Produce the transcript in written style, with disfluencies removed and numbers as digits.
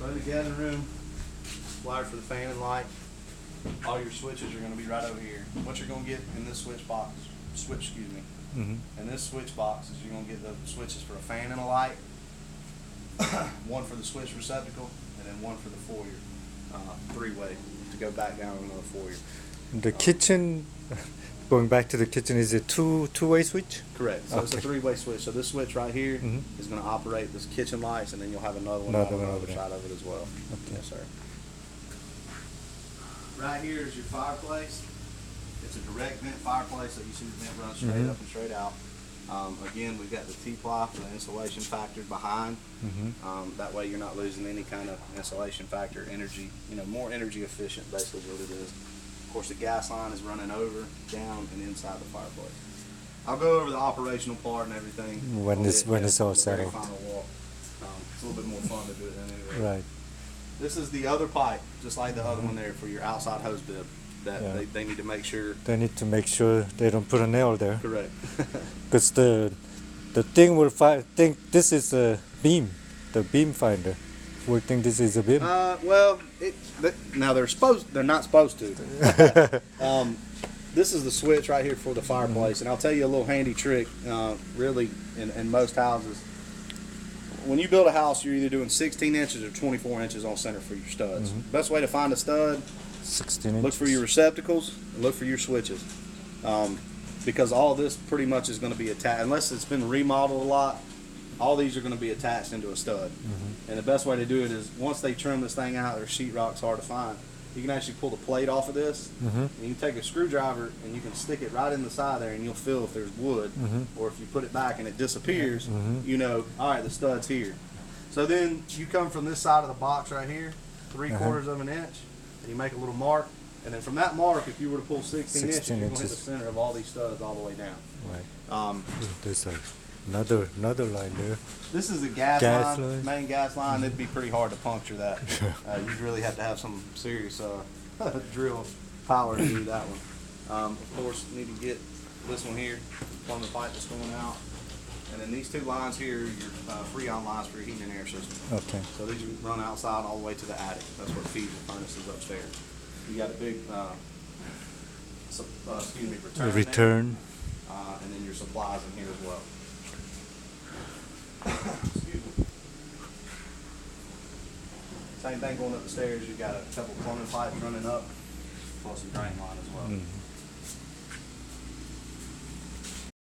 So in the gathering room, wire for the fan and light. All your switches are going to be right over here. What you're going to get in this in this switch box is you're going to get the switches for a fan and a light, one for the switch receptacle, and then one for the foyer, three-way to go back down another foyer. The kitchen, going back to the kitchen, is it two-way switch? Correct. So it's a three-way switch. So this switch right here is going to operate this kitchen lights, and then you'll have another one on the other side of it as well. Okay. Yes, sir. Right here is your fireplace. It's a direct vent fireplace, so you see the vent run straight up and straight out. Again, we've got the T-ply for the insulation factor behind. That way you're not losing any kind of insulation factor, energy, more energy efficient, basically what it is. Of course, the gas line is running over, down, and inside the fireplace. I'll go over the operational part and everything when it's all settled. Final walk. It's a little bit more fun to do it than anyway. Right. This is the other pipe, just like the other one there, for your outside hose bib. That they need to make sure. They need to make sure they don't put a nail there. Correct. Because the thing will think this is a beam, the beam finder. Will think this is a beam. Well, now they're not supposed to. This is the switch right here for the fireplace, and I'll tell you a little handy trick. Really, in most houses, when you build a house, you're either doing 16 inches or 24 inches on center for your studs. Best way to find a stud, 16 inches. look for your receptacles and look for your switches. Because all this pretty much is going to be attached, unless it's been remodeled a lot, all these are going to be attached into a stud. And the best way to do it is, once they trim this thing out, their sheetrock's hard to find, you can actually pull the plate off of this, and you can take a screwdriver and you can stick it right in the side there, and you'll feel if there's wood, or if you put it back and it disappears, you know, all right, the stud's here. So then you come from this side of the box right here, 3/4 of an inch, and you make a little mark, and then from that mark, if you were to pull 16 inches, you're going to hit the center of all these studs all the way down. Right. There's another line there. This is the gas line, main gas line. It'd be pretty hard to puncture that. You'd really have to have some serious drill power to do that one. Of course, you need to get this one here, plumb the pipe that's going out. And then these two lines here are your Freon lines for your heating and air system. Okay. So these run outside all the way to the attic. That's what feeds the furnaces upstairs. You got a big, return. And then your supplies in here as well. Excuse me. Same thing going up the stairs. You got a couple plumbing pipes running up, plus a drain line as well.